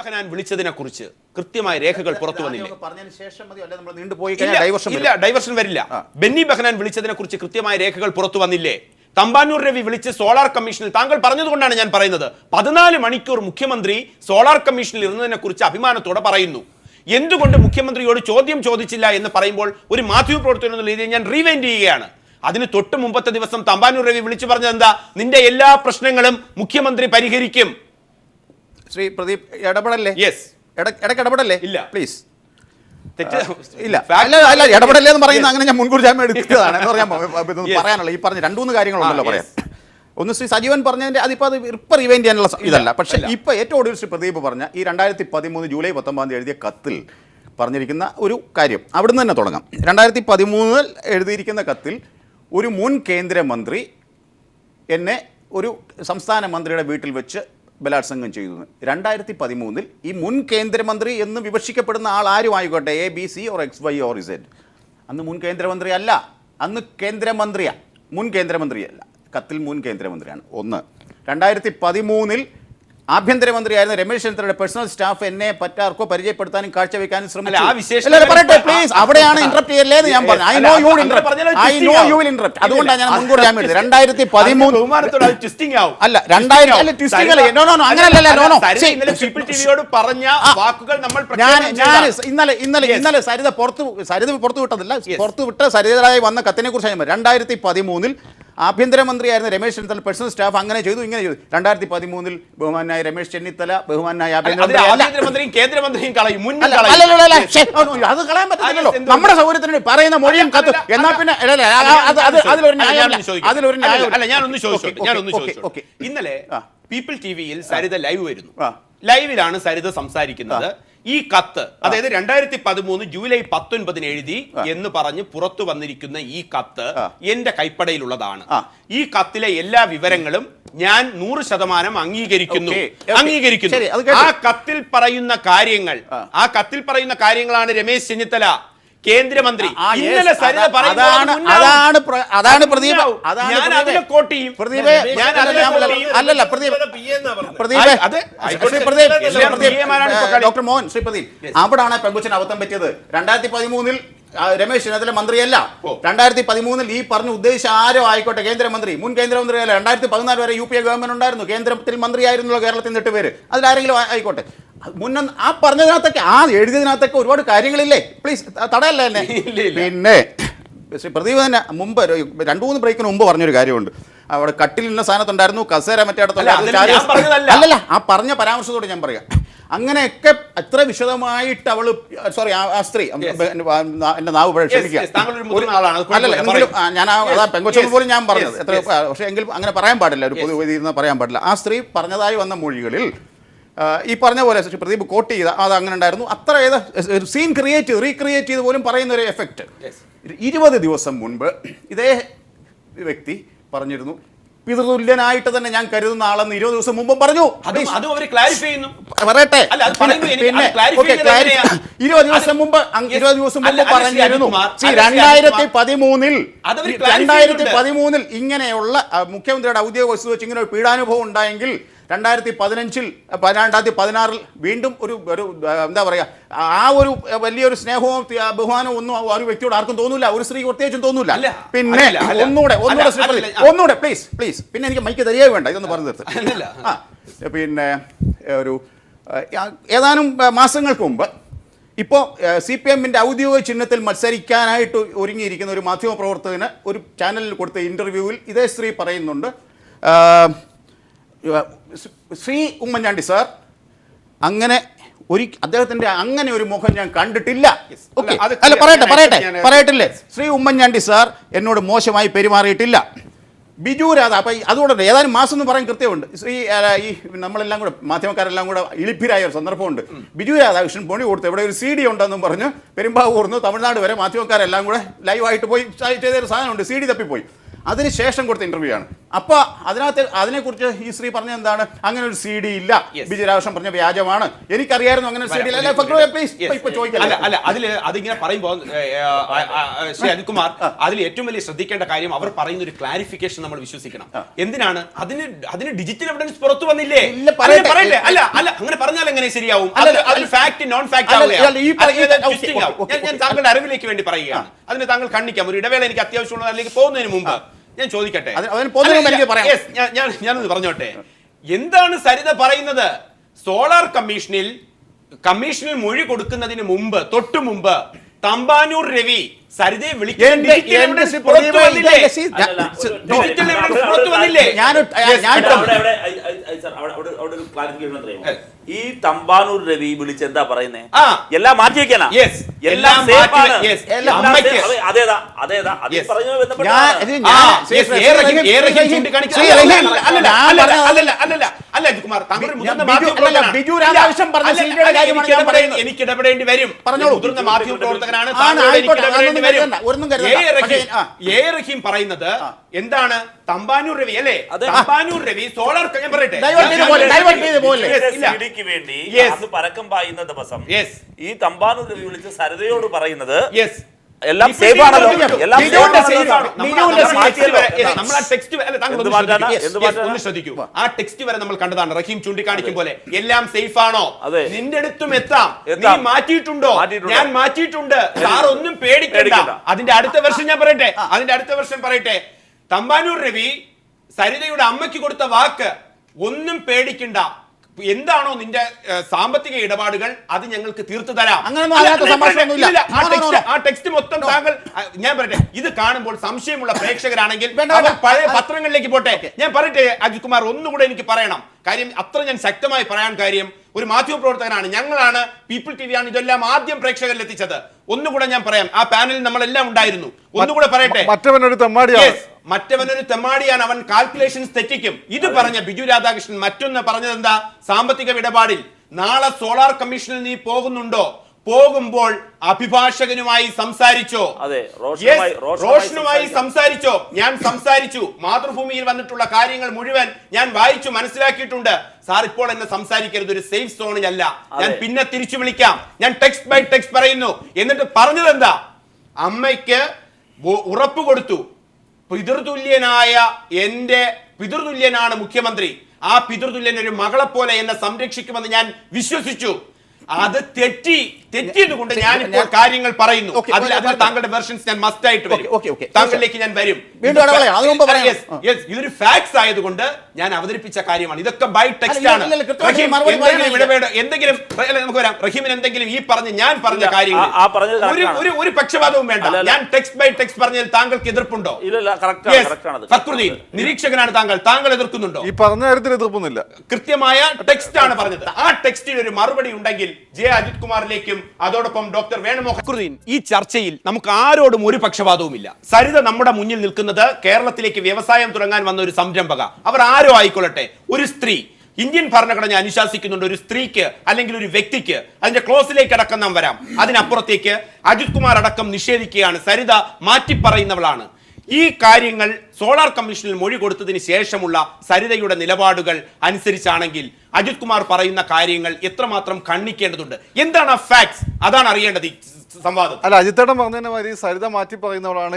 ബെഹനാൻ വിളിച്ചതിനെ കുറിച്ച് കൃത്യമായ രേഖകൾ പുറത്തു വന്നില്ല. ഡൈവർഷൻ വരില്ല. ബെന്നി ബെഹനാൻ വിളിച്ചതിനെ കുറിച്ച് കൃത്യമായ രേഖകൾ പുറത്തു വന്നില്ലേ? തമ്പാനൂർ രവി വിളിച്ച് സോളാർ കമ്മീഷനിൽ, താങ്കൾ പറഞ്ഞതുകൊണ്ടാണ് ഞാൻ പറയുന്നത്, 14 മണിക്കൂർ മുഖ്യമന്ത്രി സോളാർ കമ്മീഷനിൽ ഇരുന്നതിനെ കുറിച്ച് അഭിമാനത്തോടെ പറയുന്നു. എന്തുകൊണ്ട് മുഖ്യമന്ത്രിയോട് ചോദ്യം ചോദിച്ചില്ല എന്ന് പറയുമ്പോൾ ഒരു മാധ്യമപ്രവർത്തകൻ എന്ന രീതിയിൽ ഞാൻ റീവൈൻഡ് ചെയ്യുകയാണ്. അതിന് തൊട്ട് മുമ്പത്തെ ദിവസം തമ്പാനൂർ രവി വിളിച്ചു പറഞ്ഞത് എന്താ? നിന്റെ എല്ലാ പ്രശ്നങ്ങളും മുഖ്യമന്ത്രി പരിഹരിക്കും. ശ്രീ പ്രദീപ് ഇടപെടല്ലേ? യെസ്. ഇടയ്ക്ക് ഇടപെടല്ലേ? ഇല്ല പ്ലീസ്. ഇല്ല, അല്ല ഇടപെടല്ലേ എന്ന് പറയുന്നത് അങ്ങനെ ഞാൻ മുൻകൂർ ജാമ്യം എടുത്തതാണ് എന്ന് പറയാനുള്ള ഈ പറഞ്ഞ 2-3 കാര്യങ്ങളുണ്ടല്ലോ പറയാം. ഒന്ന് ശ്രീ സജീവൻ പറഞ്ഞതിന്റെ അതിപ്പോൾ അത് ഇപ്പം റിവൈൻഡ് ചെയ്യാനുള്ള ഇതല്ല. പക്ഷേ ഇപ്പം ഏറ്റവും ഒടുവിൽ ശ്രീ പ്രദീപ് പറഞ്ഞ ഈ 2013 ജൂലൈ 19 എഴുതിയ കത്തിൽ പറഞ്ഞിരിക്കുന്ന ഒരു കാര്യം അവിടുന്ന് തന്നെ തുടങ്ങാം. 2013 എഴുതിയിരിക്കുന്ന കത്തിൽ ഒരു മുൻ കേന്ദ്രമന്ത്രി എന്നെ ഒരു സംസ്ഥാന മന്ത്രിയുടെ വീട്ടിൽ വെച്ച് ബലാത്സംഗം ചെയ്തു. 2013 ഈ മുൻ കേന്ദ്രമന്ത്രി എന്ന് വിവക്ഷിക്കപ്പെടുന്ന ആൾ ആരും ആയിക്കോട്ടെ, ABC or XY or Z, അന്ന് മുൻ കേന്ദ്രമന്ത്രി അല്ല, അന്ന് കേന്ദ്രമന്ത്രിയാണ്, മുൻ കേന്ദ്രമന്ത്രിയല്ല. കത്തിൽ മുൻ കേന്ദ്രമന്ത്രിയാണ്. 1. 2013 ആഭ്യന്തരമന്ത്രിയായിരുന്ന രമേശ് ചെന്നിത്തലയുടെ പേഴ്സണൽ സ്റ്റാഫ് എന്നെ പറ്റാർക്കോ പരിചയപ്പെടുത്താനും കാഴ്ചവെക്കാനും ശ്രമിച്ചു. പ്ലീസ്, അവിടെയാണ് ഇന്ററപ്റ്റ് ചെയ്യല്ലേ എന്ന് ഞാൻ പറഞ്ഞു. I know you will interrupt. അതുകൊണ്ടാണ് ഞാൻ മുൻകൂർ ജാമ്യം എടുത്തത്. 2013 അല്ല 2000 ട്വിസ്റ്റിംഗ് ഇന്നലെ സരിത പുറത്തു വിട്ടതല്ല, പുറത്തു വിട്ട സരിതയായി വന്ന കത്തിനെ കുറിച്ച് 2013 ആഭ്യന്തരമന്ത്രിയായിരുന്ന രമേശ് ചെന്നിത്തല പേഴ്സണൽ സ്റ്റാഫ് അങ്ങനെ ചെയ്തു, ഇങ്ങനെ ചെയ്തു. 2013 ബഹുമാനായ രമേശ് ചെന്നിത്തല, ബഹുമാനായ ആഭ്യന്തരമന്ത്രിയും കേന്ദ്രമന്ത്രിയും അത് കളയാൻ പറ്റില്ലല്ലോ. നമ്മുടെ സൗകര്യത്തിന് പറയുന്ന മൊഴിയും കത്ത് എന്നാ പിന്നെ ഇന്നലെ പീപ്പിൾ ടിവിയിൽ സരിത ലൈവ് വരുന്നു. ലൈവിലാണ് സരിത സംസാരിക്കുന്നത്. ഈ കത്ത്, അതായത് 2013 ജൂലൈ 19 എഴുതി എന്ന് പറഞ്ഞ് പുറത്തു വന്നിരിക്കുന്ന ഈ കത്ത് എന്റെ കൈപ്പടയിലുള്ളതാണ്. ഈ കത്തിലെ എല്ലാ വിവരങ്ങളും ഞാൻ 100% അംഗീകരിക്കുന്നു. ആ കത്തിൽ പറയുന്ന കാര്യങ്ങളാണ് രമേശ് ചെന്നിത്തല കേന്ദ്രമന്ത്രി ഇന്നലെ സരിത ഡോക്ടർ മോഹൻ, ശ്രീ പ്രദീപ്, അവിടാണ് പെങ്കുച്ചൻ അബദ്ധം പറ്റിയത്. 2013 രമേശ് ചെന്നിത്തല മന്ത്രിയല്ല. 2013 ഈ പറഞ്ഞ ഉദ്ദേശിച്ച ആരോ ആയിക്കോട്ടെ, കേന്ദ്രമന്ത്രി, മുൻ കേന്ദ്രമന്ത്രിയല്ല. 2014 വരെ UPA ഗവൺമെന്റ് ഉണ്ടായിരുന്നു, കേന്ദ്രത്തിൽ മന്ത്രിയായിരുന്നല്ലോ കേരളത്തിൽ 8 പേര്, അതിലാരെങ്കിലും ആയിക്കോട്ടെ. മുന്നേ ആ പറഞ്ഞതിനകത്തൊക്കെ, ആ എഴുതിയതിനകത്തൊക്കെ ഒരുപാട് കാര്യങ്ങളില്ലേ? പ്ലീസ് തടയല്ലേ എന്നെ. പിന്നെ ശ്രീ പ്രദീപ് തന്നെ മുമ്പ് 2-3 ബ്രേക്കിന് മുമ്പ് പറഞ്ഞൊരു കാര്യമുണ്ട്. അവിടെ കട്ടിലിന്റെ സ്ഥാനത്തുണ്ടായിരുന്നു, കസേര മറ്റേടത്തുള്ള അല്ലല്ല, ആ പറഞ്ഞ പരാമർശത്തോടെ ഞാൻ പറയാം. അങ്ങനെയൊക്കെ എത്ര വിശദമായിട്ട് അവള്, സോറി ആ സ്ത്രീ, എന്റെ നാവ് ക്ഷമിക്കുക, അല്ലല്ല എങ്കിലും ഞാൻ അതാ പെങ്കൊച്ചു പോലും ഞാൻ പറഞ്ഞത് എത്ര, പക്ഷേ എങ്കിലും അങ്ങനെ പറയാൻ പാടില്ല, ഒരു പൊതുവേദിയിൽ നിന്ന് പറയാൻ പാടില്ല. ആ സ്ത്രീ പറഞ്ഞതായി വന്ന മൊഴികളിൽ ഈ പറഞ്ഞ പോലെ പ്രദീപ് കോട്ട് ചെയ്ത അത് അങ്ങനെ ഉണ്ടായിരുന്നു. അത്ര സീൻ റീക്രിയേറ്റ് ചെയ്ത് പോലും പറയുന്ന ഒരു എഫക്റ്റ്. 20 ദിവസം മുൻപ് ഇതേ വ്യക്തി പറഞ്ഞിരുന്നു, പിതൃതുല്യനായിട്ട് തന്നെ ഞാൻ കരുതുന്ന ആളെന്ന് 20 ദിവസം മുമ്പ് പറഞ്ഞു. പറയട്ടെ, പിന്നെ 20 ദിവസം മുമ്പ് പറഞ്ഞിരുന്നു 2013 ഇങ്ങനെയുള്ള മുഖ്യമന്ത്രിയുടെ ഔദ്യോഗിക വസ്തു വെച്ച് ഇങ്ങനെ ഒരു പീഡാനുഭവം ഉണ്ടായെങ്കിൽ 2016 വീണ്ടും ഒരു എന്താ പറയുക, ആ ഒരു വലിയൊരു സ്നേഹവും ബഹുമാനവും ഒന്നും ആ ഒരു വ്യക്തിയോട് ആർക്കും തോന്നില്ല, ഒരു സ്ത്രീ പ്രത്യേകിച്ചും തോന്നില്ല. പിന്നെ ഒന്നുകൂടെ പ്ലീസ് പിന്നെ എനിക്ക് മൈക്ക് തരികയോ വേണ്ട, ഇതൊന്ന് പറഞ്ഞു തീർത്ത്. പിന്നെ ഒരു ഏതാനും മാസങ്ങൾക്ക് മുമ്പ് ഇപ്പോൾ CPM-ന്റെ ഔദ്യോഗിക ചിഹ്നത്തിൽ മത്സരിക്കാനായിട്ട് ഒരുങ്ങിയിരിക്കുന്ന ഒരു മാധ്യമപ്രവർത്തകന് ഒരു ചാനലിൽ കൊടുത്ത ഇന്റർവ്യൂവിൽ ഇതേ സ്ത്രീ പറയുന്നുണ്ട്, ശ്രീ ഉമ്മൻചാണ്ടി സാർ അങ്ങനെ അദ്ദേഹത്തിന്റെ അങ്ങനെ ഒരു മുഖം ഞാൻ കണ്ടിട്ടില്ല. അല്ല പറയട്ടില്ലേ, ശ്രീ ഉമ്മൻചാണ്ടി സാർ എന്നോട് മോശമായി പെരുമാറിയിട്ടില്ല. ബിജു രാധ, അപ്പം അതുകൊണ്ട് ഏതാനും മാസം എന്ന് പറയാൻ കൃത്യമുണ്ട്. ഈ നമ്മളെല്ലാം കൂടെ മാധ്യമക്കാരെല്ലാം കൂടെ ഇളിപ്പിരായ ഒരു സന്ദർഭമുണ്ട്. ബിജു രാധാകൃഷ്ണൻ പൊണി കൊടുത്ത് എവിടെ ഒരു CD ഉണ്ടെന്നും പറഞ്ഞ് പെരുമ്പാവൂർന്ന് തമിഴ്നാട് വരെ മാധ്യമക്കാരെല്ലാം കൂടെ ലൈവായിട്ട് പോയി ചെയ്തൊരു സാധനമുണ്ട്, CD തപ്പിപ്പോയി. അതിനുശേഷം കൊടുത്ത ഇന്റർവ്യൂ ആണ്. അപ്പൊ അതിനകത്ത് അതിനെക്കുറിച്ച് ഈ സ്ത്രീ പറഞ്ഞ എന്താണ്, അങ്ങനെ ഒരു CD ഇല്ല, ബിജു രാധാകൃഷ്ണൻ പറഞ്ഞ വ്യാജമാണ്, എനിക്കറിയായിരുന്നു അങ്ങനെ ഒരു CD ഇല്ല. അതിങ്ങനെ പറയുമ്പോൾ ശ്രീ അജിത്കുമാർ, അതിൽ ഏറ്റവും വലിയ ശ്രദ്ധിക്കേണ്ട കാര്യം അവർ പറയുന്ന ഒരു ക്ലാരിഫിക്കേഷൻ നമ്മൾ വിശ്വസിക്കണം. എന്തിനാണ് അതിന് ഡിജിറ്റൽ എവിഡൻസ് പുറത്തു വന്നില്ലേ? പറയല്ലേ? അല്ല അങ്ങനെ പറഞ്ഞാൽ എങ്ങനെ ശരിയാവും? ഫാക്ട് നോൺ ഫാക്ട് ഞാൻ താങ്കളുടെ അറിവിലേക്ക് വേണ്ടി പറയുകയാണ്. അതിന് താങ്കൾ കണ്ണിക്കാം. ഒരു ഇടവേള എനിക്ക് അത്യാവശ്യമുള്ള അതിലേക്ക് പോകുന്നതിന് മുമ്പ് ഞാൻ ചോദിക്കട്ടെ, ഞാനൊന്ന് പറഞ്ഞോട്ടെ, എന്താണ് സരിത പറയുന്നത്? സോളാർ കമ്മീഷനിൽ മൊഴി കൊടുക്കുന്നതിന് മുമ്പ്, തൊട്ടു മുമ്പ് തമ്പാനൂർ രവി സരിതയെ ഈ തമ്പാനൂർ രവി വിളിച്ച് എന്താ പറയുന്നേ? എല്ലാം മാറ്റി വെക്കാനാ, എല്ലാം അതേതാ എനിക്ക് ഇടപെടേണ്ടി വരും. മുതിർന്ന മാധ്യമ പ്രവർത്തകനാണ്, റഹീം പറയുന്നത് എന്താണ്? തമ്പാനൂർ രവി അല്ലേ? തമ്പാനൂർ രവി സോളാർ, ഞാൻ പറയട്ടെ, വേണ്ടി പരക്കം പായുന്ന ദിവസം ഈ തമ്പാനൂർ രവി വിളിച്ച് സരിതയോട് പറയുന്നത് എല്ലാം സേഫ് ആണല്ലോ, എല്ലാം ശ്രദ്ധിക്കൂ. ആ ടെക്സ്റ്റ് വരെ നമ്മൾ കണ്ടതാണ്. റഹീം ചൂണ്ടിക്കാണിക്കും പോലെ എല്ലാം സേഫ് ആണോ, നിന്റെ അടുത്തും എത്താം, നീ മാറ്റിയിട്ടുണ്ടോ, ഞാൻ മാറ്റിയിട്ടുണ്ട്, സാർ ഒന്നും പേടിക്കണ്ട. അതിന്റെ അടുത്ത വെർഷൻ ഞാൻ പറയട്ടെ. തമ്പാനൂർ രവി സരിതയുടെ അമ്മയ്ക്ക് കൊടുത്ത വാക്ക്, ഒന്നും പേടിക്കണ്ട, എന്താണോ നിന്റെ സാമ്പത്തിക ഇടപാടുകൾ അത് ഞങ്ങൾക്ക് തീർത്തു തരാം. ആ ടെക്സ്റ്റ് മൊത്തം താങ്കൾ, ഞാൻ പറയട്ടെ, ഇത് കാണുമ്പോൾ സംശയമുള്ള പ്രേക്ഷകരാണെങ്കിൽ പഴയ പത്രങ്ങളിലേക്ക് പോട്ടെ. ഞാൻ പറയട്ടെ അജിത് കുമാർ, ഒന്നുകൂടെ എനിക്ക് പറയണം കാര്യം, അത്ര ഞാൻ ശക്തമായി പറയാൻ കാര്യം, ഒരു മാധ്യമ പ്രവർത്തകനാണ്, ഞങ്ങളാണ്, പീപ്പിൾ TV ആണ് ഇതെല്ലാം ആദ്യം പ്രേക്ഷകരിൽ എത്തിച്ചത്. ഒന്നുകൂടെ ഞാൻ പറയാം, ആ പാനലിൽ നമ്മളെല്ലാം ഉണ്ടായിരുന്നു. ഒന്നുകൂടെ പറയട്ടെ, മറ്റവനൊരു തെമ്മാടിയാണ്, അവൻ കാൽക്കുലേഷൻസ് തെറ്റിക്കും. ഇത് പറഞ്ഞ ബിജു രാധാകൃഷ്ണൻ മറ്റൊന്ന് പറഞ്ഞത് എന്താ? സാമ്പത്തിക ഇടപാടിൽ നാളെ സോളാർ കമ്മീഷനിൽ നീ പോകുന്നുണ്ടോ? പോകുമ്പോൾ അഭിഭാഷകനുമായി സംസാരിച്ചോ? റോഷനുമായി സംസാരിച്ചോ? ഞാൻ സംസാരിച്ചു. മാതൃഭൂമിയിൽ വന്നിട്ടുള്ള കാര്യങ്ങൾ മുഴുവൻ ഞാൻ വായിച്ചു മനസ്സിലാക്കിയിട്ടുണ്ട്. സാർ ഇപ്പോൾ എന്നെ സംസാരിക്കരുത്, ഒരു സേഫ് സോണിലല്ല, ഞാൻ പിന്നെ തിരിച്ചു വിളിക്കാം. ഞാൻ ടെക്സ്റ്റ് ബൈ ടെക്സ്റ്റ് പറയുന്നു. എന്നിട്ട് പറഞ്ഞത് എന്താ? അമ്മയ്ക്ക് ഉറപ്പ് കൊടുത്തു, പിതൃതുല്യനാണ് മുഖ്യമന്ത്രി, ആ പിതൃതുല്യൻ ഒരു മകളെ പോലെ എന്നെ സംരക്ഷിക്കുമെന്ന് ഞാൻ വിശ്വസിച്ചു. അത് തെറ്റിയത് കൊണ്ട് ഞാൻ ഇപ്പോൾ കാര്യങ്ങൾ പറയുന്നു. അതിൽ താങ്കളുടെ വെർഷൻസ് ഞാൻ മസ്റ്റ് ആയിട്ട് വരും, താങ്കളിലേക്ക് ഞാൻ വരും. ഇതൊരു ഫാക്ട്സ് ആയതുകൊണ്ട് ഞാൻ അവതരിപ്പിച്ച കാര്യമാണ്. ഇതൊക്കെ ബൈ ടെക്സ്റ്റ് ആണ്. എന്തെങ്കിലും നമുക്ക് വരാം. റഹീമിന് എന്തെങ്കിലും ഈ ഞാൻ പറഞ്ഞ കാര്യങ്ങൾ ഒരു പക്ഷപാതവും വേണ്ട. ഞാൻ ടെക്സ്റ്റ് ബൈ ടെക്സ്റ്റ് പറഞ്ഞതിൽ താങ്കൾക്ക് എതിർപ്പുണ്ടോ? ഫക്രുദ്ദീൻ നിരീക്ഷകനാണ് താങ്കൾ എതിർക്കുന്നുണ്ടോ? ഈ പറഞ്ഞ കാര്യത്തിൽ എതിർപ്പൊന്നുമില്ല. കൃത്യമായ ടെക്സ്റ്റ് ആണ് പറഞ്ഞത്. ആ ടെക്സ്റ്റിൽ ഒരു മറുപടി ഉണ്ടെങ്കിൽ അജിത് കുമാറിലേക്കും അതോടൊപ്പം ഡോക്ടർ വേണുമോഹൻ. ഈ ചർച്ചയിൽ നമുക്ക് ആരോടും ഒരു പക്ഷപാതവുമില്ല. സരിത നമ്മുടെ മുന്നിൽ നിൽക്കുന്നത് കേരളത്തിലേക്ക് വ്യവസായം തുടങ്ങാൻ വന്ന ഒരു സംരംഭക, അവർ ആരോ ആയിക്കൊള്ളട്ടെ, ഒരു സ്ത്രീ. ഇന്ത്യൻ ഭരണഘടന അനുശാസിക്കുന്നുണ്ട് ഒരു സ്ത്രീക്ക് അല്ലെങ്കിൽ ഒരു വ്യക്തിക്ക്, അതിന്റെ ക്ലോസിലേക്ക് അടക്കം നാം വരാം, അതിനപ്പുറത്തേക്ക് അജിത് കുമാർ അടക്കം നിഷേധിക്കുകയാണ്. സരിത മാറ്റിപ്പറയുന്നവളാണ്. ഈ കാര്യങ്ങൾ സോളാർ കമ്മീഷനിൽ മൊഴി കൊടുത്തതിന് ശേഷമുള്ള സരിതയുടെ നിലപാടുകൾ അനുസരിച്ചാണെങ്കിൽ അജിത് കുമാർ പറയുന്ന കാര്യങ്ങൾ എത്രമാത്രം കണ്ണിക്കേണ്ടതുണ്ട്? എന്താണ് ആ ഫാക്ട്സ്? അതാണ് അറിയേണ്ടത് ഈ സംവാദം. അല്ല, അജിത്തേട്ടൻ പറഞ്ഞതിന്റെ മാതിരി സരിത മാറ്റി പറയുന്നവളാണ്.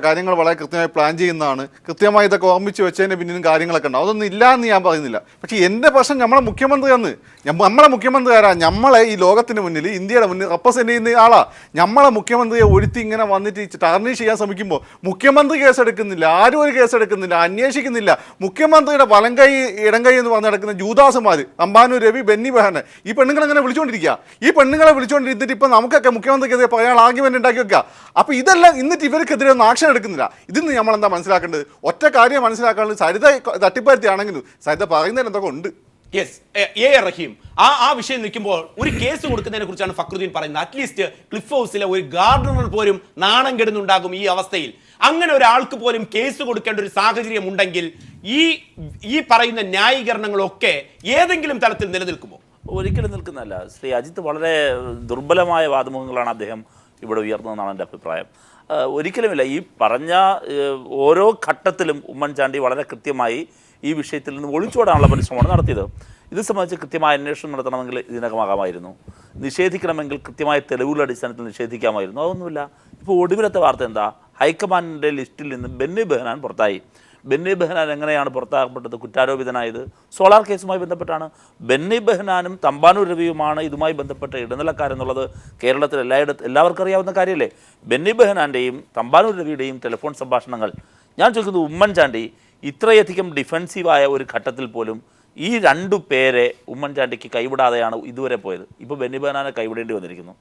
കാര്യങ്ങൾ വളരെ കൃത്യമായി പ്ലാൻ ചെയ്യുന്നതാണ്. കൃത്യമായി ഇതൊക്കെ ഓർമ്മിച്ച് വെച്ചതിന്റെ പിന്നിലും കാര്യങ്ങളൊക്കെ ഉണ്ടാവും. അതൊന്നും ഇല്ല എന്ന് ഞാൻ പറയുന്നില്ല. പക്ഷെ എന്റെ പ്രശ്നം നമ്മളെ മുഖ്യമന്ത്രിയാണ്. നമ്മളെ മുഖ്യമന്ത്രി ആരാ? നമ്മളെ ഈ ലോകത്തിന് മുന്നിൽ, ഇന്ത്യയുടെ മുന്നിൽ റെപ്രസെന്റ് ചെയ്യുന്ന ആളാ. നമ്മളെ മുഖ്യമന്ത്രിയെ ഒഴുത്തി ഇങ്ങനെ വന്നിട്ട് ടാർണിഷ് ചെയ്യാൻ ശ്രമിക്കുമ്പോൾ മുഖ്യമന്ത്രി കേസെടുക്കുന്നില്ല, ആരും ഒരു കേസെടുക്കുന്നില്ല, അന്വേഷിക്കുന്നില്ല. മുഖ്യമന്ത്രിയുടെ വലം കൈ ഇടം കൈ എന്ന് പറഞ്ഞ് നടക്കുന്ന ജൂദാസുമാർ, തമ്പാനൂർ രവി, ബെന്നി ബെഹ്നാൻ, ഈ പെണ്ണുങ്ങളെ അങ്ങനെ വിളിച്ചുകൊണ്ടിരിക്കുക. ഈ പെണ്ണുങ്ങളെ വിളിച്ചുകൊണ്ടിരുന്നിട്ട് ഇപ്പം നമുക്കൊക്കെ മുഖ്യമന്ത്രിക്കെതിരെ പറയാൻ ആർഗ്യുമെന്റ് ഉണ്ടാക്കി വെക്കുക. അപ്പോൾ ഇതെല്ലാം എന്നിട്ട് ഇവർക്കെതിരെ ഒന്നും ആക്ഷൻ എടുക്കുന്നില്ല. ഇതിൽ നിന്ന് നമ്മൾ എന്താ മനസ്സിലാക്കേണ്ടത്? ഒറ്റ കാര്യം മനസ്സിലാക്കാനുള്ളത്, സരിത തട്ടിപ്പരുത്തിയാണെങ്കിലും സരിത പറയുന്നതിൽ എന്തൊക്കെ ഉണ്ട്. റഹീം ആ വിഷയം നിൽക്കുമ്പോൾ ഒരു കേസ് കൊടുക്കുന്നതിനെ കുറിച്ചാണ് ഫക്രുദ്ദീൻ പറയുന്നത്. അറ്റ്ലീസ്റ്റ് ക്ലിഫ് ഹൗസിലെ ഒരു ഗാർഡനർ പോലും നാണം കെടുന്നുണ്ടാകും ഈ അവസ്ഥയിൽ. അങ്ങനെ ഒരാൾക്ക് പോലും കേസ് കൊടുക്കേണ്ട ഒരു സാഹചര്യം ഉണ്ടെങ്കിൽ ഈ പറയുന്ന ന്യായീകരണങ്ങളൊക്കെ ഏതെങ്കിലും തലത്തിൽ നിലനിൽക്കുമോ? ഒരിക്കലും നിൽക്കുന്നതല്ല. ശ്രീ അജിത്ത് വളരെ ദുർബലമായ വാദമുഖങ്ങളാണ് അദ്ദേഹം ഇവിടെ ഉയർന്നതെന്നാണ് എൻ്റെ അഭിപ്രായം. ഒരിക്കലുമില്ല. ഈ പറഞ്ഞ ഓരോ ഘട്ടത്തിലും ഉമ്മൻചാണ്ടി വളരെ കൃത്യമായി ഈ വിഷയത്തിൽ നിന്ന് ഒളിച്ചോടാനുള്ള പരിശ്രമമാണ് നടത്തിയത്. ഇത് സംബന്ധിച്ച് കൃത്യമായ അന്വേഷണം നടത്തണമെങ്കിൽ ഇതിനകമാകാമായിരുന്നു. നിഷേധിക്കണമെങ്കിൽ കൃത്യമായ തെളിവുകളുടെ അടിസ്ഥാനത്തിൽ നിഷേധിക്കാമായിരുന്നു. അതൊന്നുമില്ല. ഇപ്പോൾ ഒടുവിലത്തെ വാർത്ത എന്താ? ഹൈക്കമാൻഡിൻ്റെ ലിസ്റ്റിൽ നിന്ന് ബെന്നി ബെഹനാൻ പുറത്തായി. ബെന്നി ബെഹനാൻ എങ്ങനെയാണ് പുറത്താക്കപ്പെട്ടത്? കുറ്റാരോപിതനായത് സോളാർ കേസുമായി ബന്ധപ്പെട്ടാണ്. ബെന്നി ബെഹനാനും തമ്പാനൂർ രവിയുമാണ് ഇതുമായി ബന്ധപ്പെട്ട ഇടനിലക്കാരെന്നുള്ളത് കേരളത്തിൽ എല്ലാവർക്കും അറിയാവുന്ന കാര്യമല്ലേ? ബെന്നി ബെഹനാൻ്റെയും തമ്പാനൂർ രവിയുടെയും ടെലിഫോൺ സംഭാഷണങ്ങൾ, ഞാൻ ചോദിക്കുന്നത്, ഉമ്മൻചാണ്ടി ഇത്രയധികം ഡിഫെൻസീവായ ഒരു ഘട്ടത്തിൽ പോലും ഈ രണ്ടു പേരെ ഉമ്മൻചാണ്ടിക്ക് കൈവിടാതെയാണ് ഇതുവരെ പോയത്. ഇപ്പോൾ ബെന്നി ബെഹനാനെ കൈവിടേണ്ടി വന്നിരിക്കുന്നു,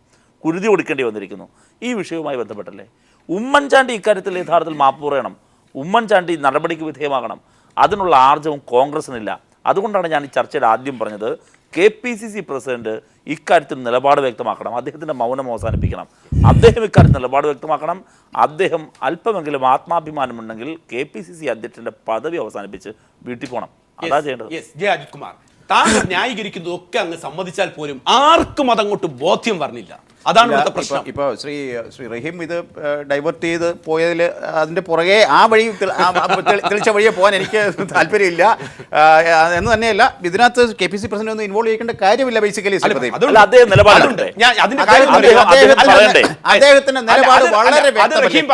കുരുതി കൊടുക്കേണ്ടി വന്നിരിക്കുന്നു. ഈ വിഷയവുമായി ബന്ധപ്പെട്ടല്ലേ? ഉമ്മൻചാണ്ടി ഇക്കാര്യത്തിൽ യഥാർത്ഥത്തിൽ മാപ്പ് പറയണം. ഉമ്മൻചാണ്ടി നടപടിക്ക് വിധേയമാകണം. അതിനുള്ള ആർജവും കോൺഗ്രസിനില്ല. അതുകൊണ്ടാണ് ഞാൻ ഈ ചർച്ചയിൽ ആദ്യം പറഞ്ഞത്, KPCC പ്രസിഡന്റ് ഇക്കാര്യത്തിൽ നിലപാട് വ്യക്തമാക്കണം. അദ്ദേഹത്തിൻ്റെ മൗനം അവസാനിപ്പിക്കണം. അദ്ദേഹം ഇക്കാര്യത്തിൽ നിലപാട് വ്യക്തമാക്കണം. അദ്ദേഹം അല്പമെങ്കിലും ആത്മാഭിമാനമുണ്ടെങ്കിൽ KPCC അധ്യക്ഷൻ്റെ പദവി അവസാനിപ്പിച്ച് വീട്ടിൽ പോകണം. അതാ ചെയ്യേണ്ടത്. ജെ അജിത് കുമാർ, താങ്കൾ ന്യായീകരിക്കുന്നതൊക്കെ അങ്ങ് സമ്മതിച്ചാൽ പോലും ആർക്കും അതങ്ങോട്ട് ബോധ്യം പറഞ്ഞില്ല. അതാണ് ഇവിടുത്തെ പ്രശ്നം. ഇപ്പൊ ശ്രീ റഹീം ഇത് ഡൈവേർട്ട് ചെയ്ത് പോയതിൽ അതിന്റെ പുറകെ ആ വഴി തെളിച്ച വഴിയെ പോകാൻ എനിക്ക് താല്പര്യമില്ല എന്ന് തന്നെയല്ല. ഇതിനകത്ത് KPCC പ്രസിഡന്റ് ഒന്നും ഇൻവോൾവ് ചെയ്യേണ്ട കാര്യമില്ല. ബേസിക്കലി അദ്ദേഹത്തിന്റെ നിലപാട് വളരെ റഹീം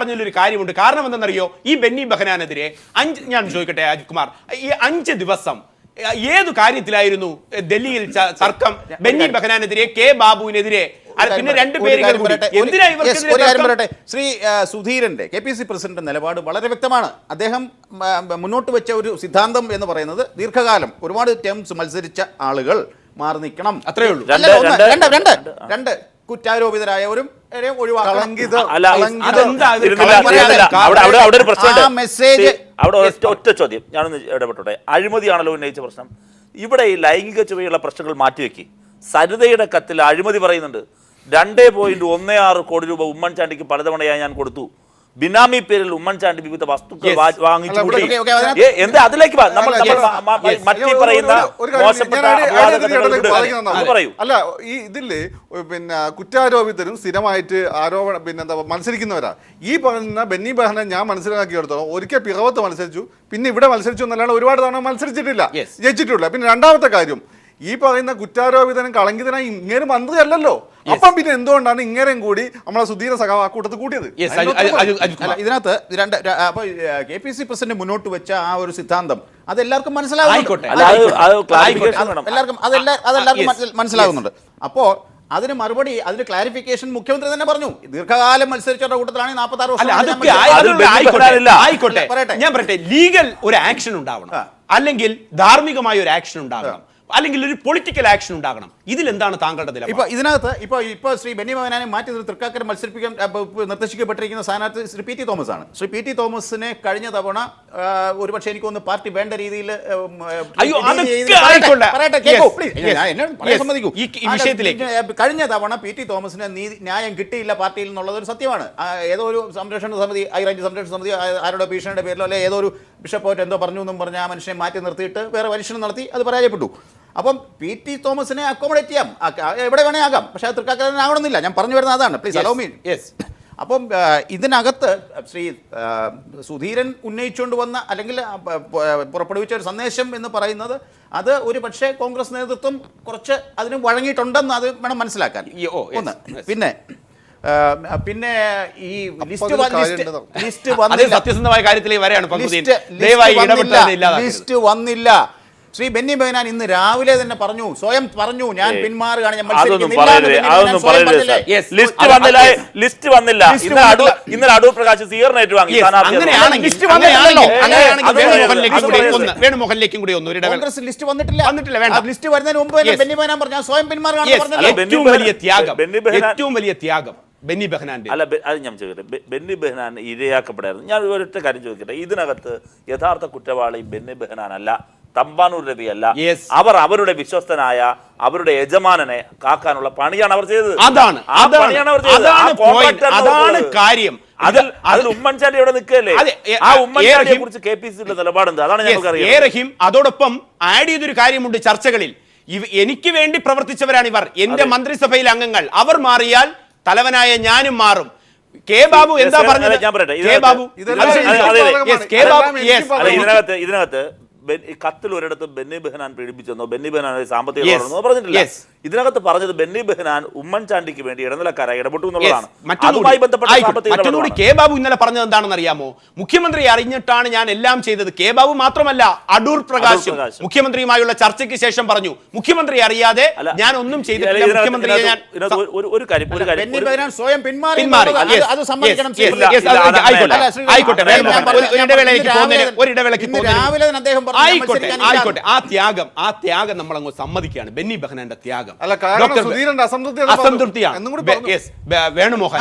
പറഞ്ഞതിൽ ഒരു കാര്യമുണ്ട്. കാരണം എന്തെന്നറിയോ? ഈ ബെന്നി ബെഹനാനെതിരെ ഞാൻ ചോദിക്കട്ടെ അജിത് കുമാർ, ഈ 5 ദിവസം ഏതു കാര്യത്തിലായിരുന്നു ഡൽഹിയിൽ തർക്കം? ബെന്നി ബെഹനാനെതിരെ, കെ ബാബുവിനെതിരെ, പിന്നെ ശ്രീ സുധീരന്റെ KPCC പ്രസിഡന്റ് നിലപാട് വളരെ വ്യക്തമാണ്. അദ്ദേഹം മുന്നോട്ട് വെച്ച ഒരു സിദ്ധാന്തം എന്ന് പറയുന്നത് ദീർഘകാലം ഒരുപാട് ടേംസ് മത്സരിച്ച ആളുകൾ മാറി നിൽക്കണം. അത്രേ ഉള്ളൂ. രണ്ട് കുറ്റാരോപിതരായവരും ഒറ്റ ചോദ്യം ഞാനൊന്ന് ഇടപെട്ടോട്ടെ. അഴിമതിയാണല്ലോ ഉന്നയിച്ച പ്രശ്നം. ഇവിടെ ഈ ലൈംഗിക ചുവയുള്ള പ്രശ്നങ്ങൾ മാറ്റിവെക്കി. സരിതയുടെ കത്തിൽ അഴിമതി പറയുന്നുണ്ട്. 2.16 കോടി രൂപ ഉമ്മൻചാണ്ടിക്ക് പലതവണയായി ഞാൻ കൊടുത്തു. ബിനാമി പേരിൽ ഉമ്മൻചാണ്ടി വിവിധ വസ്തുക്കൾ വാങ്ങിച്ചു. എന്താ അതിലേക്ക് മറ്റു പറയുന്ന പറയൂ. അല്ല, ഈ ഇതില് പിന്നെ കുറ്റാരോപിതരും സ്ഥിരമായിട്ട് ആരോപണം പിന്നെ മത്സരിക്കുന്നവരാ. ഈ പറയുന്ന ബെന്നി ബെഹനാൻ ഞാൻ മനസ്സിലാക്കിയെടുത്തോളം ഒരിക്കൽ പിറവത്ത് മത്സരിച്ചു, പിന്നെ ഇവിടെ മത്സരിച്ചു എന്നല്ലാണ്ട് ഒരുപാട് തവണ മത്സരിച്ചിട്ടില്ല, ജയിച്ചിട്ടില്ല. പിന്നെ രണ്ടാമത്തെ കാര്യം, ഈ പറയുന്ന കുറ്റാരോപിതനും കളങ്കിതനായി ഇങ്ങനെ മന്ത്രിയല്ലല്ലോ. അപ്പം പിന്നെ എന്തുകൊണ്ടാണ് ഇങ്ങനെയും കൂടി നമ്മളെ സുധീര സഖാവ് ആ കൂട്ടത്തിൽ കൂട്ടിയത്? ഇതിനകത്ത് KPCC പ്രസിഡന്റ് മുന്നോട്ട് വെച്ച ആ ഒരു സിദ്ധാന്തം അതെല്ലാവർക്കും മനസ്സിലാകുന്നുണ്ട്. അപ്പോ അതിന് മറുപടി, അതിന് ക്ലാരിഫിക്കേഷൻ മുഖ്യമന്ത്രി തന്നെ പറഞ്ഞു. ദീർഘകാലം മത്സരിച്ചവരുടെ കൂട്ടത്തിലാണ് 46 വർഷം. ഞാൻ പറയട്ടെ, ലീഗൽ ഒരു ആക്ഷൻ ഉണ്ടാവണം, അല്ലെങ്കിൽ ധാർമ്മികമായ ഒരു ആക്ഷൻ ഉണ്ടാകണം, അല്ലെങ്കിൽ ഒരു പൊളിറ്റിക്കൽ ആക്ഷൻ ഉണ്ടാകണം. ഇതിലെന്താണ് താങ്കളുടെ നിലപാട്? ഇതിനകത്ത് ഇപ്പൊ ശ്രീ ബെന്നി ബെഹനാനെ മാറ്റി തൃക്കാക്കര മത്സരിപ്പിക്കാൻ നിർദ്ദേശിക്കപ്പെട്ടിരിക്കുന്ന സ്ഥാനാർത്ഥി ശ്രീ PT തോമസ് ആണ്. ശ്രീ PT തോമസിനെ കഴിഞ്ഞ തവണ ഒരുപക്ഷെ എനിക്കൊന്ന് പാർട്ടി വേണ്ട രീതിയിൽ കഴിഞ്ഞ തവണ PT തോമസിന് ന്യായം കിട്ടിയില്ല പാർട്ടിയിൽ എന്നുള്ളത് ഒരു സത്യമാണ്. ഏതോ ഒരു സംരക്ഷണ സമിതി, ഹൈറേഞ്ച് സംരക്ഷണ സമിതി ആരുടെ ഭീഷണിയുടെ പേരിലോ അല്ലെ ഏതോ ഒരു ബിഷപ്പോയിട്ട് എന്തോ പറഞ്ഞു എന്നും പറഞ്ഞ് ആ മനുഷ്യനെ മാറ്റി നിർത്തിയിട്ട് വേറെ പരീക്ഷണം നടത്തി, അത് പരാജയപ്പെട്ടു. അപ്പം PT തോമസിനെ അക്കോമഡേറ്റ് ചെയ്യാം, എവിടെ വേണേ ആകാം, പക്ഷേ അത് തൃക്കാക്കരനാകണമെന്നില്ല. ഞാൻ പറഞ്ഞു വരുന്നത് അതാണ്. Please allow me. അപ്പം ഇതിനകത്ത് ശ്രീ സുധീരൻ ഉന്നയിച്ചുകൊണ്ട് വന്ന അല്ലെങ്കിൽ പുറപ്പെടുവിച്ച ഒരു സന്ദേശം എന്ന് പറയുന്നത് അത് ഒരു പക്ഷേ കോൺഗ്രസ് നേതൃത്വം കുറച്ച് അതിന് വഴങ്ങിയിട്ടുണ്ടെന്ന് അത് വേണം മനസ്സിലാക്കാൻ. ഒന്ന് പിന്നെ ഈ ലിസ്റ്റ് സത്യസന്ധമായ കാര്യത്തിലേക്ക് വരെയാണ് ലിസ്റ്റ് വന്നില്ല. ശ്രീ ബെന്നി ബെഹനാൻ ഇന്ന് രാവിലെ തന്നെ പറഞ്ഞു, സ്വയം പറഞ്ഞു, ഞാൻ പിന്മാറുകയാണ്, ഞാൻ ലിസ്റ്റ് വന്നില്ല. ഇന്നലെ അടൂർ പ്രകാശ് സ്വീകരണേറ്റ് വാങ്ങി. വേണുമോഹനിലേക്കും കൂടി കോൺഗ്രസ് ലിസ്റ്റ് വന്നിട്ടില്ല. ലിസ്റ്റ് വരുന്നതിന് മുമ്പ് ബെന്നി ബെഹനാൻ പറഞ്ഞു, ഞാൻ സ്വയം പിന്മാറുകയാണ്. ഏറ്റവും വലിയ ത്യാഗം ബെന്നി ബെഹനാന്റെ. അല്ല, അത് ഞാൻ ചോദിക്കട്ടെ, ബെന്നി ബെഹനാൻ ഇരയാക്കപ്പെടായിരുന്നു. ഞാൻ ഒരൊറ്റ കാര്യം ചോദിക്കട്ടെ, ഇതിനകത്ത് യഥാർത്ഥ കുറ്റവാളി ബെന്നി ബെഹനാൻ അല്ല, തമ്പാനൂർ രവി അല്ല. അവർ അവരുടെ വിശ്വസ്തനായ അവരുടെ യജമാനനെ കാക്കാനുള്ള പണിയാണ് അവർ ചെയ്തത്. അതാണ് കാര്യം. അതിൽ ഉമ്മൻചാണ്ടി ഇവിടെ നിൽക്കല്ലേ? ആ ഉമ്മൻചാണ്ടിയെ കുറിച്ച് KPCCയുടെ നിലപാടെന്ത്? അതാണ് ഞങ്ങൾക്ക് അറിയാം. അതോടൊപ്പം ആഡ് ചെയ്തൊരു കാര്യമുണ്ട് ചർച്ചകളിൽ. എനിക്ക് വേണ്ടി പ്രവർത്തിച്ചവരാണ് ഇവർ, എന്റെ മന്ത്രിസഭയിലെ അംഗങ്ങൾ. അവർ മാറിയാൽ തലവനായ ഞാനും മാറും. കെ ബാബു എന്താ പറഞ്ഞത്? ഞാൻ പറയട്ടെ, കെ ബാബു ഇതിനകത്ത് കത്തിൽ ഒരിടത്ത് ബെന്നി ബെഹനാൻ പീഡിപ്പിച്ചെന്നോ ബെന്നി ബെഹനാൻ സാമ്പത്തിക ഇടപെടലെന്നോ പറഞ്ഞിട്ടില്ല. ഇതിനകത്ത് പറഞ്ഞത് ബെന്നി ബെഹനാൻ ഉമ്മൻചാണ്ടിക്ക് വേണ്ടി ഇടനിലക്കാരായി ഇടപെട്ടു എന്നുള്ളതാണ്. അതുമായി ബന്ധപ്പെട്ട മറ്റൊന്നുകൂടി കെ ബാബു ഇന്നലെ പറഞ്ഞത് എന്താണെന്ന് അറിയാമോ? മുഖ്യമന്ത്രി അറിഞ്ഞിട്ടാണ് ഞാൻ എല്ലാം ചെയ്തത്. കെ ബാബു മാത്രമല്ല, അടൂർ പ്രകാശ് മുഖ്യമന്ത്രിയുമായുള്ള ചർച്ചയ്ക്ക് ശേഷം പറഞ്ഞു, മുഖ്യമന്ത്രി അറിയാതെ ഞാൻ ഒന്നും ചെയ്തിട്ടില്ല. മുഖ്യമന്ത്രിയെ ഞാൻ സ്വയം പിന്മാറി. ആയിക്കോട്ടെ, ഒരിടവേളയ്ക്ക് രാവിലെ അദ്ദേഹം ആയിക്കോട്ടെ. ആ ത്യാഗം നമ്മൾ അങ്ങ് സമ്മതിക്കുകയാണ്. ബെന്നി ബെഹനാന്റെ ത്യാഗം അസംതൃപ്തിയാണ്. വേണുമോഹൻ,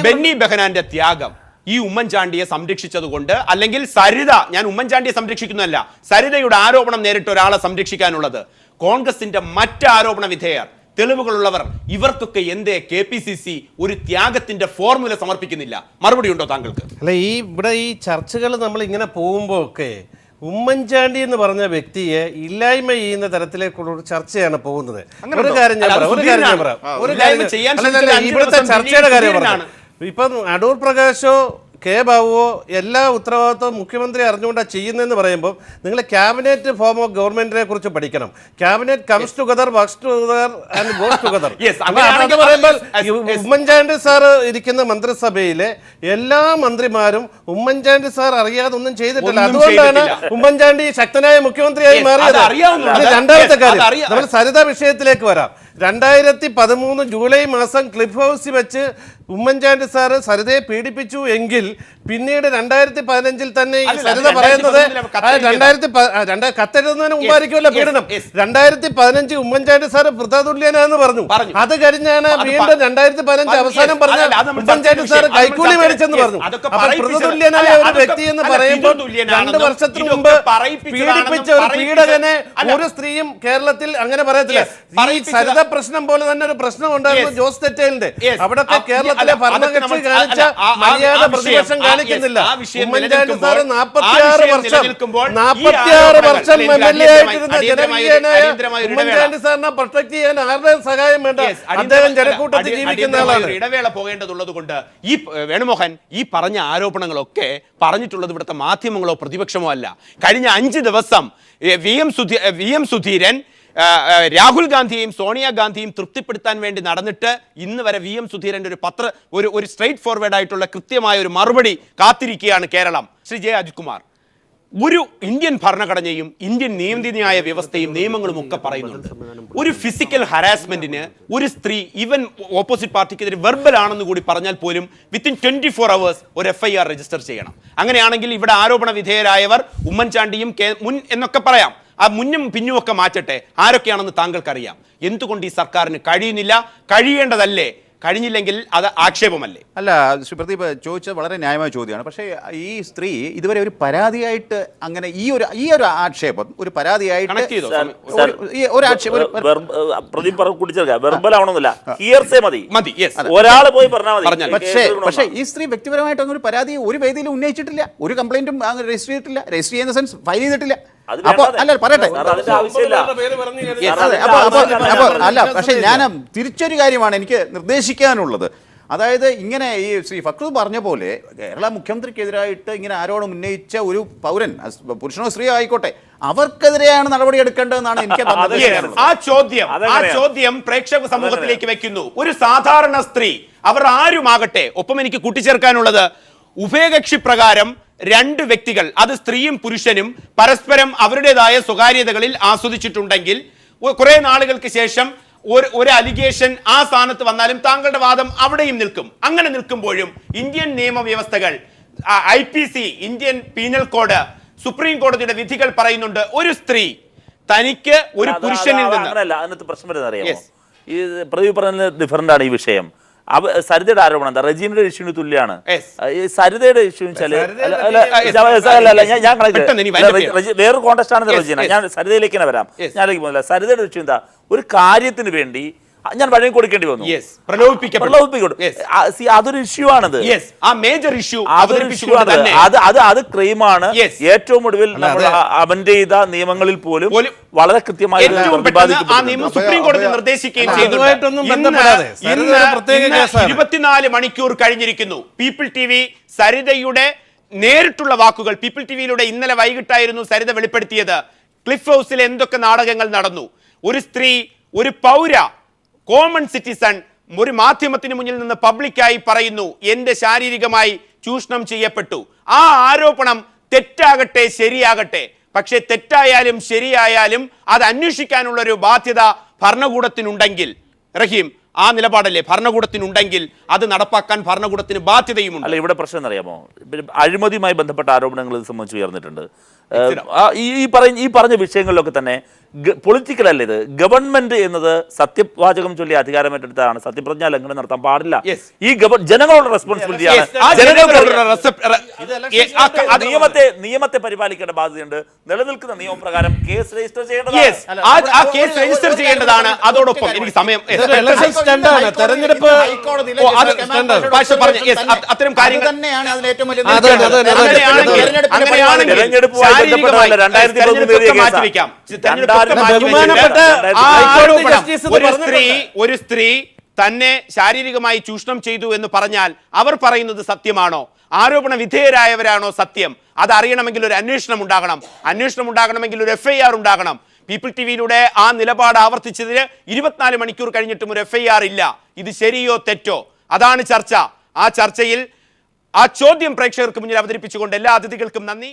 ബെന്നി ബെഹനാന്റെ ത്യാഗം ഈ ഉമ്മൻചാണ്ടിയെ സംരക്ഷിച്ചതുകൊണ്ട്, അല്ലെങ്കിൽ സരിത, ഞാൻ ഉമ്മൻചാണ്ടിയെ സംരക്ഷിക്കുന്നതല്ല, സരിതയുടെ ആരോപണം നേരിട്ട് ഒരാളെ സംരക്ഷിക്കാനുള്ളത്. കോൺഗ്രസിന്റെ മറ്റ് ആരോപണ വിധേയർ, തെളിവുകളുള്ളവർ, ഇവർക്കൊക്കെ എന്തേ KPCC ഒരു ത്യാഗത്തിന്റെ ഫോർമുല സമർപ്പിക്കുന്നില്ല? മറുപടി ഉണ്ടോ താങ്കൾക്ക്? അല്ല, ഇവിടെ ഈ ചർച്ചകൾ നമ്മൾ ഇങ്ങനെ പോകുമ്പോൾ ഒക്കെ ഉമ്മൻചാണ്ടി എന്ന് പറഞ്ഞ വ്യക്തിയെ ഇല്ലായ്മ ചെയ്യുന്ന തരത്തിലേക്കുള്ള ഒരു ചർച്ചയാണ് പോകുന്നത്. ഒരു കാര്യം ഞാൻ പറയാം, ഇവിടുത്തെ ചർച്ചയുടെ കാര്യം പറഞ്ഞു. ഇപ്പം അടൂർ പ്രകാശോ കെ ബാബുവോ എല്ലാ ഉത്തരവാദിത്വം മുഖ്യമന്ത്രി അറിഞ്ഞുകൊണ്ടാണ് ചെയ്യുന്നതെന്ന് പറയുമ്പോൾ നിങ്ങൾ ക്യാബിനറ്റ് ഫോം ഓഫ് ഗവൺമെന്റിനെ കുറിച്ച് പഠിക്കണം. Cabinet comes together, works together and goes together. അത് പറയുമ്പോൾ ഉമ്മൻചാണ്ടി സാർ ഇരിക്കുന്ന മന്ത്രിസഭയിലെ എല്ലാ മന്ത്രിമാരും ഉമ്മൻചാണ്ടി സാർ അറിയാതെ ഒന്നും ചെയ്തിട്ടില്ല. അതുകൊണ്ടാണ് ഉമ്മൻചാണ്ടി ശക്തനായ മുഖ്യമന്ത്രിയായി മാറിയത്. രണ്ടാമത്തെ കാര്യം, നമ്മൾ സരിത വിഷയത്തിലേക്ക് വരാം. 2013 ജൂലൈ മാസം ക്ലിഫ് ഹൗസിൽ വെച്ച് ഉമ്മൻചാണ്ടി സാറ് സരിതയെ പീഡിപ്പിച്ചു എങ്കിൽ പിന്നീട് 2015 തന്നെ ഈ സരിത പറയുന്നത് കത്തെഴുതുന്നതിന് മുമ്പായിരിക്കുമല്ലോ പീഡനം. 2015 ഉമ്മൻചാണ്ടി സാറ് വൃതതുല്യനാന്ന് പറഞ്ഞു. അത് കഴിഞ്ഞാണ് വീണ്ടും 2015 അവസാനം പറഞ്ഞ ഉമ്മൻചാണ്ടി സാറ് കൈക്കൂലി മേടിച്ചെന്ന് പറഞ്ഞു. അപ്പൊ വൃതതുല്യനായ ഒരു വ്യക്തി എന്ന് പറയുമ്പോൾ 2 വർഷത്തിന് മുമ്പ് പീഡിപ്പിച്ച ഒരു പീഡകനെ ഒരു സ്ത്രീയും കേരളത്തിൽ അങ്ങനെ പറയത്തില്ല. ഈ സരിത പ്രശ്നം പോലെ തന്നെ ഒരു പ്രശ്നം ഉണ്ടായിരുന്നു ജോസ് തെറ്റേലിന്റെ. അവിടത്തെ കേരളത്തിലെ ഭരണകക്ഷി കാണിച്ച മര്യാദ പ്രതിപക്ഷം കാണിക്കുന്നില്ല. ഉമ്മൻചാണ്ടി സാറ് 46 വർഷം MLA ആയിട്ടിരുന്ന ജനകീയനായ ഉമ്മൻചാണ്ടി സാറിനെ പ്രൊട്ടക്ട് ചെയ്യാൻ ആരുടെയും സഹായം വേണ്ട. അദ്ദേഹം ജനക്കൂട്ടത്തിൽ ജീവിക്കുന്ന ആളാണ്. ഇടവേള പോകേണ്ടതുള്ളത് കൊണ്ട് ഈ വേണുമോഹൻ ഈ പറഞ്ഞ ആരോപണങ്ങളൊക്കെ പറഞ്ഞിട്ടുള്ളത് ഇവിടുത്തെ മാധ്യമങ്ങളോ പ്രതിപക്ഷമോ അല്ല. കഴിഞ്ഞ 5 ദിവസം VM സുധീരൻ രാഹുൽ ഗാന്ധിയെയും സോണിയാഗാന്ധിയും തൃപ്തിപ്പെടുത്താൻ വേണ്ടി നടന്നിട്ട് ഇന്ന് വരെ VM സുധീരന്റെ ഒരു സ്ട്രേറ്റ് ഫോർവേഡ് ആയിട്ടുള്ള കൃത്യമായ ഒരു മറുപടി കാത്തിരിക്കുകയാണ് കേരളം. ശ്രീ ജെ അജിത് കുമാർ, ഒരു ഇന്ത്യൻ ഭരണഘടനയും ഇന്ത്യൻ നീതിന്യായ വ്യവസ്ഥയും നിയമങ്ങളും ഒക്കെ പറയുന്നുണ്ട്, ഒരു ഫിസിക്കൽ ഹരാസ്മെന്റിന് ഒരു സ്ത്രീ ഈവൻ ഓപ്പോസിറ്റ് പാർട്ടിക്കെതിരെ വെർബൽ ആണെന്ന് കൂടി പറഞ്ഞാൽ പോലും വിത്തിൻ 24 hours ഒരു FIR രജിസ്റ്റർ ചെയ്യണം. അങ്ങനെയാണെങ്കിൽ ഇവിടെ ആരോപണ വിധേയരായവർ ഉമ്മൻചാണ്ടിയും മുൻ എന്നൊക്കെ പറയാം, ആ മുന്നും പിന്നും ഒക്കെ മാറ്റട്ടെ, ആരൊക്കെയാണെന്ന് താങ്കൾക്കറിയാം. എന്തുകൊണ്ട് ഈ സർക്കാരിന് കഴിയുന്നില്ല? കഴിയേണ്ടതല്ലേ? കഴിഞ്ഞില്ലെങ്കിൽ അത് ആക്ഷേപമല്ലേ? അല്ല, ശ്രീ പ്രദീപ് ചോദിച്ചത് വളരെ ന്യായമായ ചോദ്യമാണ്. പക്ഷേ ഈ സ്ത്രീ ഇതുവരെ ഒരു പരാതിയായിട്ട് അങ്ങനെ ഈ ഒരു ആക്ഷേപം ഒരു പരാതിയായിട്ട് ഒരാൾ പോയി പറഞ്ഞാൽ മതി. പക്ഷേ ഈ സ്ത്രീ വ്യക്തിപരമായിട്ടൊന്നും ഒരു പരാതി ഒരു വേദിയിലും ഉന്നയിച്ചിട്ടില്ല, ഒരു കംപ്ലൈന്റും രജിസ്റ്റർ ചെയ്തിട്ടില്ല, രജിസ്റ്റർ ചെയ്യുന്ന സെൻസ് ഫയൽ ചെയ്തിട്ടില്ല. അപ്പൊ അല്ല പറയട്ടെ, അല്ല പക്ഷെ ഞാൻ തിരിച്ചൊരു കാര്യമാണ് എനിക്ക് നിർദ്ദേശിക്കാനുള്ളത്. അതായത് ഇങ്ങനെ ഈ ശ്രീ ഫക്രുദ് പറഞ്ഞ പോലെ കേരള മുഖ്യമന്ത്രിക്കെതിരായിട്ട് ഇങ്ങനെ ആരോപണം ഉന്നയിച്ച ഒരു പൗരൻ, പുരുഷനോ സ്ത്രീയോ ആയിക്കോട്ടെ, അവർക്കെതിരെയാണ് നടപടി എടുക്കേണ്ടതെന്നാണ് എനിക്ക് ആ ചോദ്യം പ്രേക്ഷക സമൂഹത്തിലേക്ക് വെക്കുന്നു. ഒരു സാധാരണ സ്ത്രീ, അവർ ആരുമാകട്ടെ, ഒപ്പം എനിക്ക് കൂട്ടിച്ചേർക്കാനുള്ളത്, ഉഭയകക്ഷി പ്രകാരം 2 വ്യക്തികൾ, അത് സ്ത്രീയും പുരുഷനും പരസ്പരം അവരുടേതായ സ്വകാര്യതകളിൽ ആസ്വദിച്ചിട്ടുണ്ടെങ്കിൽ കുറെ നാളുകൾക്ക് ശേഷം ഒരു അലിഗേഷൻ ആ സ്ഥാനത്ത് വന്നാലും താങ്കളുടെ വാദം അവിടെയും നിൽക്കും. അങ്ങനെ നിൽക്കുമ്പോഴും ഇന്ത്യൻ നിയമവ്യവസ്ഥകൾ, IPC, Indian penal code, supreme കോടതിയുടെ വിധികൾ പറയുന്നുണ്ട്, ഒരു സ്ത്രീ തനിക്ക് ഒരു പുരുഷനിൽ നിന്ന് അതിനകത്ത് പ്രശ്നം വരുന്നത് അറിയാമോ? ഈ പ്രദീപ് പറഞ്ഞ ഡിഫറൻ്റ് ആണ് ഈ വിഷയം. സരിതയുടെ ആരോപണം എന്താ? റെജീനയുടെ ഇഷ്യൂവിന് തുല്യമാണ്. ഈ സരിതയുടെ ഇഷ്യൂ വേറൊരു കോണ്ടസ്റ്റ് ആണ് റെജീന. ഞാൻ സരിതയിലേക്ക് തന്നെ വരാം. ഞാനിലേക്ക് പോകുന്നില്ല. സരിതയുടെ ഇഷ്യൂ എന്താ? ഒരു കാര്യത്തിന് വേണ്ടി ഞാൻ വഴങ്ങി കൊടുക്കേണ്ടി വന്നു. പ്രലോഭിപ്പിക്കപ്പെട്ടു. അതൊരു ഇഷ്യൂ ആണത്. ആ മേജർ ഇഷ്യൂ അത് ക്രൈമാണ്. ഏറ്റവും ഒടുവിൽ നമ്മൾ അമെൻഡ് ചെയ്ത നിയമങ്ങളിൽ പോലും വളരെ കൃത്യമായി ആ നിയമം സുപ്രീം കോടതി നിർദ്ദേശിക്കുകയും ചെയ്തു. 24 മണിക്കൂർ കഴിഞ്ഞിരിക്കുന്നു. പീപ്പിൾ TV സരിതയുടെ നേരിട്ടുള്ള വാക്കുകൾ പീപ്പിൾ ടിവിയിലൂടെ ഇന്നലെ വൈകിട്ടായിരുന്നു സരിത വെളിപ്പെടുത്തിയത്. ക്ലിഫ് ഹൗസിൽ എന്തൊക്കെ നാടകങ്ങൾ നടന്നു. ഒരു സ്ത്രീ, ഒരു പൗര, കോമൺ സിറ്റിസൺ ഒരു മാധ്യമത്തിന് മുന്നിൽ നിന്ന് പബ്ലിക്കായി പറയുന്നു എന്റെ ശാരീരികമായി ചൂഷണം ചെയ്യപ്പെട്ടു. ആ ആരോപണം തെറ്റാകട്ടെ ശരിയാകട്ടെ, പക്ഷെ തെറ്റായാലും ശരിയായാലും അത് അന്വേഷിക്കാനുള്ള ഒരു ബാധ്യത ഭരണകൂടത്തിനുണ്ടെങ്കിൽ, റഹീം ആ നിലപാടല്ലേ ഭരണകൂടത്തിനുണ്ടെങ്കിൽ അത് നടപ്പാക്കാൻ ഭരണകൂടത്തിന് ബാധ്യതയുമുണ്ട്. അല്ല, ഇവിടെ പ്രശ്നം എന്നറിയാമോ? അഴിമതിയുമായി ബന്ധപ്പെട്ട ആരോപണങ്ങൾ ഇത് സംബന്ധിച്ച് ഉയർന്നിട്ടുണ്ട്. ഈ പറഞ്ഞ വിഷയങ്ങളിലൊക്കെ തന്നെ പൊളിറ്റിക്കൽ അല്ല ഇത്. ഗവൺമെന്റ് എന്നത് സത്യവാചകം ചൊല്ലി അധികാരമേറ്റെടുത്താണ്. സത്യപ്രതിജ്ഞാ ലംഘനം നടത്താൻ പാടില്ല. ഈ ജനങ്ങളുടെ റെസ്പോൺസിബിലിറ്റിയാണ്. നിയമത്തെ പരിപാലിക്കേണ്ട ബാധ്യതയുണ്ട്. നിലനിൽക്കുന്ന നിയമപ്രകാരം കേസ് രജിസ്റ്റർ ചെയ്യേണ്ടതാണ്. അതോടൊപ്പം എനിക്ക് സമയം തെരഞ്ഞെടുപ്പ് അത്തരം കാര്യങ്ങൾ തന്നെയാണ് അതിൽ ഏറ്റവും വലിയ ഒരു സ്ത്രീ തന്നെ ശാരീരികമായി ചൂഷണം ചെയ്തു എന്ന് പറഞ്ഞാൽ അവർ പറയുന്നത് സത്യമാണോ? ആരോപണ വിധേയരായവരാണോ സത്യം? അതറിയണമെങ്കിൽ ഒരു അന്വേഷണം ഉണ്ടാകണമെങ്കിൽ ഒരു FIR ഉണ്ടാകണം. പീപ്പിൾ ടിവിയിലൂടെ ആ നിലപാട് ആവർത്തിച്ചതിന് 24 മണിക്കൂർ കഴിഞ്ഞിട്ടും ഒരു FIR ഇല്ല. ഇത് ശരിയോ തെറ്റോ? അതാണ് ചർച്ച. ആ ചർച്ചയിൽ ആ ചോദ്യം പ്രേക്ഷകർക്ക് മുന്നിൽ അവതരിപ്പിച്ചുകൊണ്ട് എല്ലാ അതിഥികൾക്കും നന്ദി.